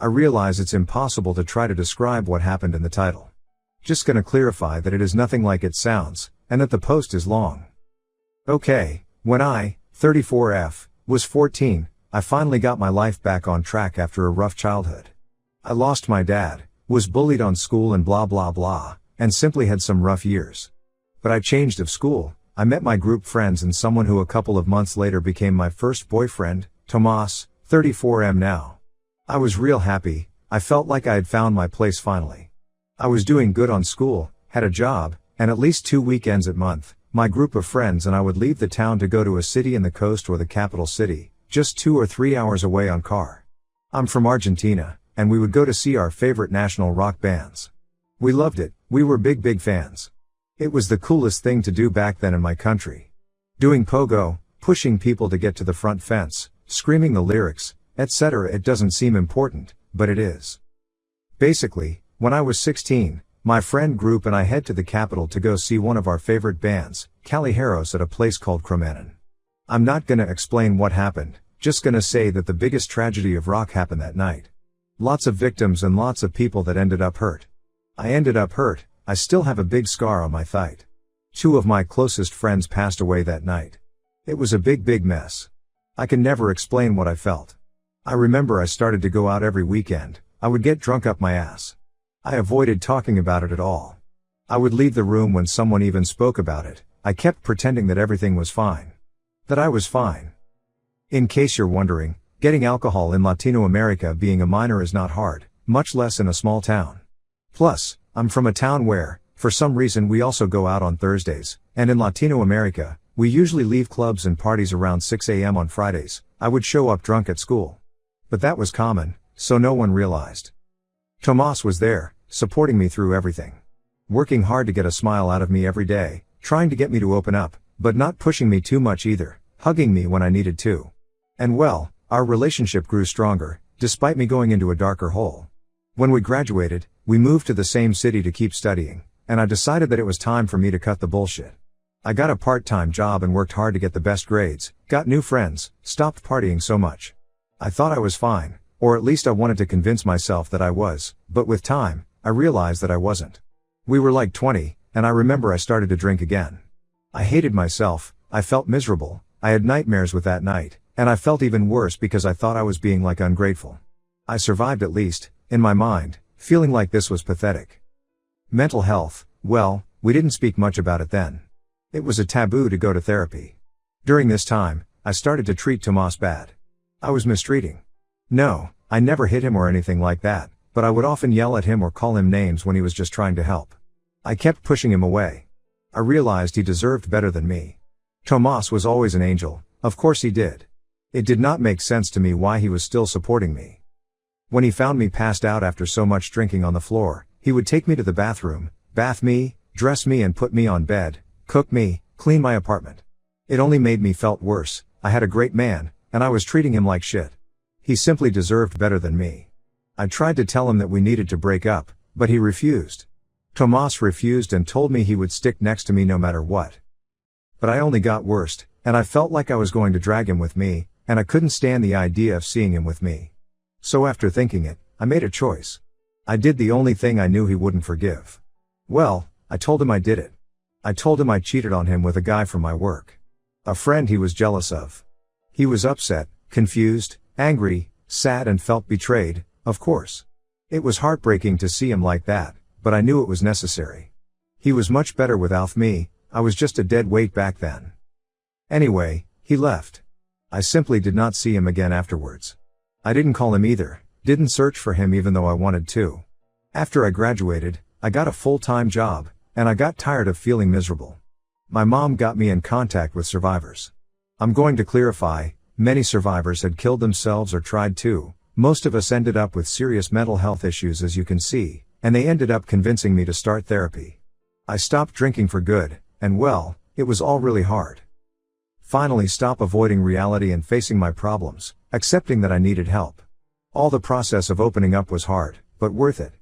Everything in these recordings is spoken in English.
I realize it's impossible to try to describe what happened in the title. Just gonna clarify that it is nothing like it sounds, and that the post is long. Okay, when I, 34F, was 14, I finally got my life back on track after a rough childhood. I lost my dad, was bullied on school and blah blah blah, and simply had some rough years. But I changed of school, I met my group friends and someone who a couple of months later became my first boyfriend, Tomas, 34M now. I was real happy, I felt like I had found my place finally. I was doing good on school, had a job, and at least 2 weekends a month, my group of friends and I would leave the town to go to a city in the coast or the capital city, just 2 or 3 hours away on car. I'm from Argentina, and we would go to see our favorite national rock bands. We loved it, we were big fans. It was the coolest thing to do back then in my country. Doing pogo, pushing people to get to the front fence, screaming the lyrics, etc. It doesn't seem important, but it is. Basically, when I was 16, my friend group and I head to the capital to go see one of our favorite bands, Callejeros, at a place called Cromañón. I'm not gonna explain what happened, just gonna say that the biggest tragedy of rock happened that night. Lots of victims and lots of people that ended up hurt. I ended up hurt, I still have a big scar on my thigh. 2 of my closest friends passed away that night. It was a big mess. I can never explain what I felt. I remember I started to go out every weekend, I would get drunk up my ass. I avoided talking about it at all. I would leave the room when someone even spoke about it, I kept pretending that everything was fine. That I was fine. In case you're wondering, getting alcohol in Latino America being a minor is not hard, much less in a small town. Plus, I'm from a town where, for some reason we also go out on Thursdays, and in Latino America, we usually leave clubs and parties around 6 a.m. on Fridays. I would show up drunk at school. But that was common, so no one realized. Tomas was there, supporting me through everything. Working hard to get a smile out of me every day, trying to get me to open up, but not pushing me too much either, hugging me when I needed to. And well, our relationship grew stronger, despite me going into a darker hole. When we graduated, we moved to the same city to keep studying, and I decided that it was time for me to cut the bullshit. I got a part-time job and worked hard to get the best grades, got new friends, stopped partying so much. I thought I was fine, or at least I wanted to convince myself that I was, but with time, I realized that I wasn't. We were like 20, and I remember I started to drink again. I hated myself, I felt miserable, I had nightmares with that night, and I felt even worse because I thought I was being like ungrateful. I survived at least, in my mind, feeling like this was pathetic. Mental health, well, we didn't speak much about it then. It was a taboo to go to therapy. During this time, I started to treat Tomas bad. I was mistreating. No, I never hit him or anything like that, but I would often yell at him or call him names when he was just trying to help. I kept pushing him away. I realized he deserved better than me. Tomas was always an angel, of course he did. It did not make sense to me why he was still supporting me. When he found me passed out after so much drinking on the floor, he would take me to the bathroom, bath me, dress me and put me on bed, cook me, clean my apartment. It only made me felt worse. I had a great man, and I was treating him like shit. He simply deserved better than me. I tried to tell him that we needed to break up, but he refused. Tomas refused and told me he would stick next to me no matter what. But I only got worse, and I felt like I was going to drag him with me, and I couldn't stand the idea of seeing him with me. So after thinking it, I made a choice. I did the only thing I knew he wouldn't forgive. Well, I told him I did it. I told him I cheated on him with a guy from my work. A friend he was jealous of. He was upset, confused, angry, sad and felt betrayed, of course. It was heartbreaking to see him like that, but I knew it was necessary. He was much better without me, I was just a dead weight back then. Anyway, he left. I simply did not see him again afterwards. I didn't call him either, didn't search for him even though I wanted to. After I graduated, I got a full-time job, and I got tired of feeling miserable. My mom got me in contact with survivors. I'm going to clarify, many survivors had killed themselves or tried to. Most of us ended up with serious mental health issues as you can see, and they ended up convincing me to start therapy. I stopped drinking for good, and well, it was all really hard. Finally stop avoiding reality and facing my problems, accepting that I needed help. All the process of opening up was hard, but worth it.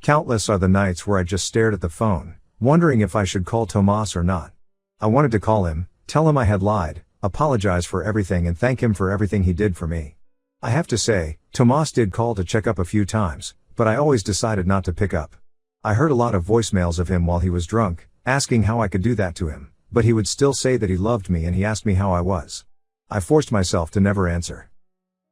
Countless are the nights where I just stared at the phone, wondering if I should call Tomas or not. I wanted to call him, tell him I had lied, apologize for everything and thank him for everything he did for me. I have to say, Tomas did call to check up a few times, but I always decided not to pick up. I heard a lot of voicemails of him while he was drunk, asking how I could do that to him, but he would still say that he loved me and he asked me how I was. I forced myself to never answer.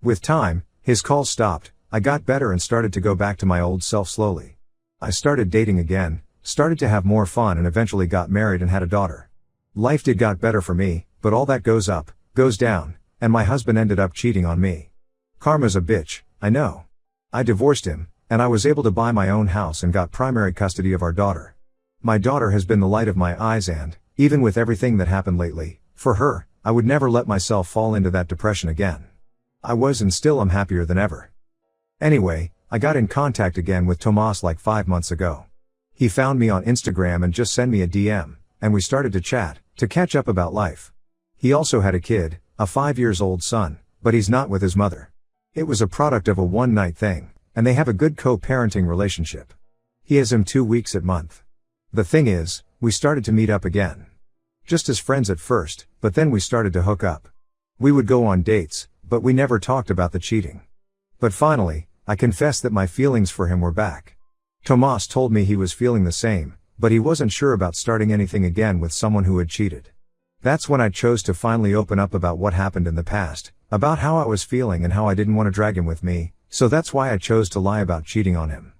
With time, his calls stopped, I got better and started to go back to my old self slowly. I started dating again, started to have more fun and eventually got married and had a daughter. Life did got better for me, but all that goes up, goes down, and my husband ended up cheating on me. Karma's a bitch, I know. I divorced him, and I was able to buy my own house and got primary custody of our daughter. My daughter has been the light of my eyes and, even with everything that happened lately, for her, I would never let myself fall into that depression again. I was and still am happier than ever. Anyway, I got in contact again with Tomas like 5 months ago. He found me on Instagram and just sent me a DM, and we started to chat, to catch up about life. He also had a kid, a 5-year-old son, but he's not with his mother. It was a product of a one-night thing, and they have a good co-parenting relationship. He has him 2 weeks a month. The thing is, we started to meet up again. Just as friends at first, but then we started to hook up. We would go on dates, but we never talked about the cheating. But finally, I confessed that my feelings for him were back. Tomas told me he was feeling the same, but he wasn't sure about starting anything again with someone who had cheated. That's when I chose to finally open up about what happened in the past, about how I was feeling and how I didn't want to drag him with me, so that's why I chose to lie about cheating on him.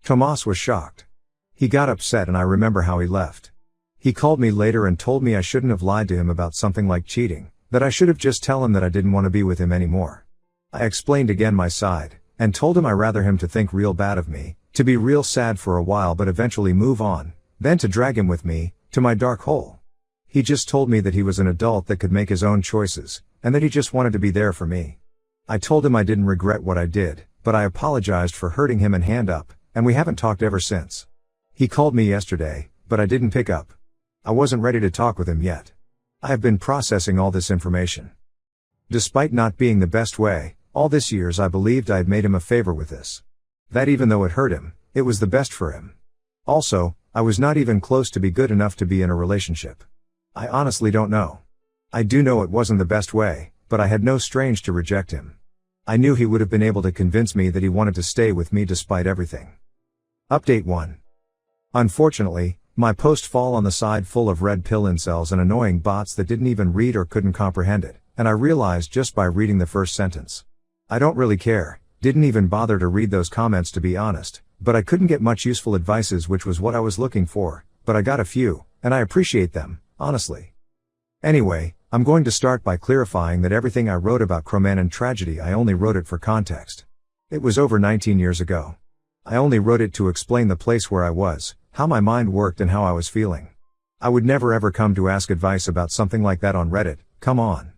Tomas was shocked. He got upset and I remember how he left. He called me later and told me I shouldn't have lied to him about something like cheating, that I should have just tell him that I didn't want to be with him anymore. I explained again my side, and told him I rather him to think real bad of me, to be real sad for a while but eventually move on, than to drag him with me, to my dark hole. He just told me that he was an adult that could make his own choices, and that he just wanted to be there for me. I told him I didn't regret what I did, but I apologized for hurting him and hand up, and we haven't talked ever since. He called me yesterday, but I didn't pick up. I wasn't ready to talk with him yet. I have been processing all this information. Despite not being the best way, all this years I believed I had made him a favor with this. That even though it hurt him, it was the best for him. Also, I was not even close to be good enough to be in a relationship. I honestly don't know. I do know it wasn't the best way, but I had no strength to reject him. I knew he would have been able to convince me that he wanted to stay with me despite everything. Update 1. Unfortunately, my post fall on the side full of red pill incels and annoying bots that didn't even read or couldn't comprehend it, and I realized just by reading the first sentence. I don't really care, didn't even bother to read those comments to be honest, but I couldn't get much useful advices which was what I was looking for, but I got a few, and I appreciate them, honestly. Anyway, I'm going to start by clarifying that everything I wrote about Cromanon tragedy I only wrote it for context. It was over 19 years ago. I only wrote it to explain the place where I was, how my mind worked and how I was feeling. I would never ever come to ask advice about something like that on Reddit, come on.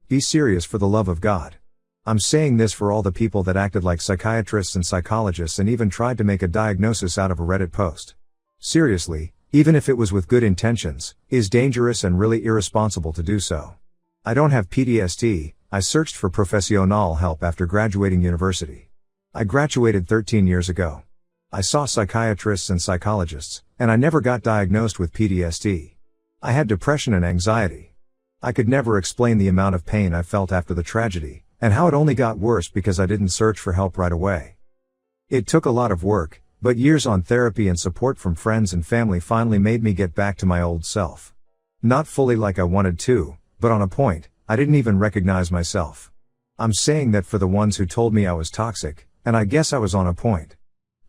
Be serious for the love of God. I'm saying this for all the people that acted like psychiatrists and psychologists and even tried to make a diagnosis out of a Reddit post. Seriously, even if it was with good intentions, is dangerous and really irresponsible to do so. I don't have PTSD, I searched for professional help after graduating university. I graduated 13 years ago. I saw psychiatrists and psychologists, and I never got diagnosed with PTSD. I had depression and anxiety. I could never explain the amount of pain I felt after the tragedy, and how it only got worse because I didn't search for help right away. It took a lot of work, but years on therapy and support from friends and family finally made me get back to my old self. Not fully like I wanted to, but on a point, I didn't even recognize myself. I'm saying that for the ones who told me I was toxic, and I guess I was on a point.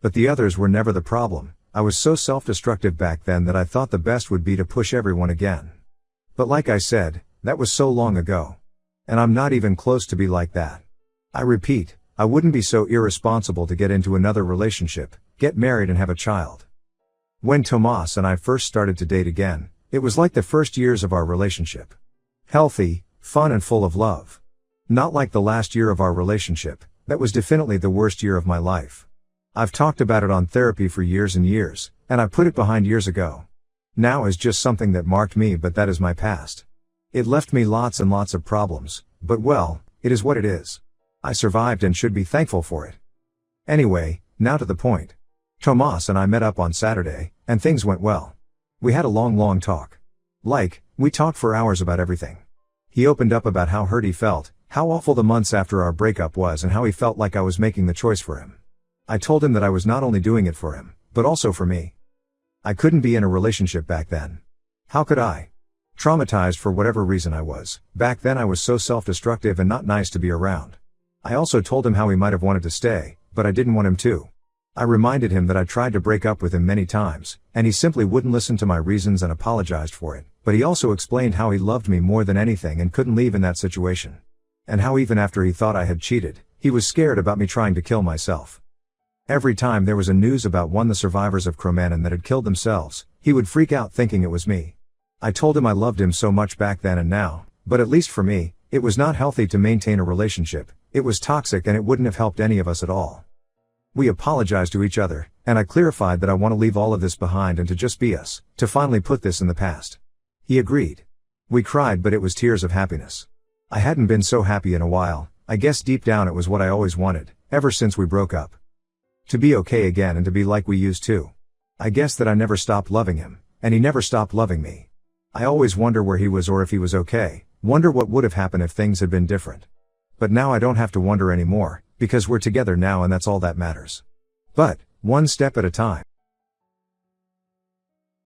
But the others were never the problem. I was so self-destructive back then that I thought the best would be to push everyone again. But like I said, that was so long ago. And I'm not even close to be like that. I repeat, I wouldn't be so irresponsible to get into another relationship, get married and have a child. When Tomas and I first started to date again, it was like the first years of our relationship. Healthy, fun and full of love. Not like the last year of our relationship, that was definitely the worst year of my life. I've talked about it on therapy for years and years, and I put it behind years ago. Now is just something that marked me, but that is my past. It left me lots and lots of problems, but well, it is what it is. I survived and should be thankful for it. Anyway, now to the point. Tomas and I met up on Saturday, and things went well. We had a long talk. We talked for hours about everything. He opened up about how hurt he felt, how awful the months after our breakup was and how he felt like I was making the choice for him. I told him that I was not only doing it for him, but also for me. I couldn't be in a relationship back then. How could I? Traumatized for whatever reason I was. Back then I was so self-destructive and not nice to be around. I also told him how he might have wanted to stay, but I didn't want him to. I reminded him that I tried to break up with him many times, and he simply wouldn't listen to my reasons and apologized for it, but he also explained how he loved me more than anything and couldn't leave in that situation. And how even after he thought I had cheated, he was scared about me trying to kill myself. Every time there was a news about one of the survivors of Cromanon that had killed themselves, he would freak out thinking it was me. I told him I loved him so much back then and now, but at least for me, it was not healthy to maintain a relationship. It was toxic and it wouldn't have helped any of us at all. We apologized to each other, and I clarified that I want to leave all of this behind and to just be us, to finally put this in the past. He agreed. We cried, but it was tears of happiness. I hadn't been so happy in a while. I guess deep down it was what I always wanted, ever since we broke up. To be okay again and to be like we used to. I guess that I never stopped loving him, and he never stopped loving me. I always wonder where he was or if he was okay, wonder what would have happened if things had been different. But now I don't have to wonder anymore, because we're together now and that's all that matters. But, one step at a time.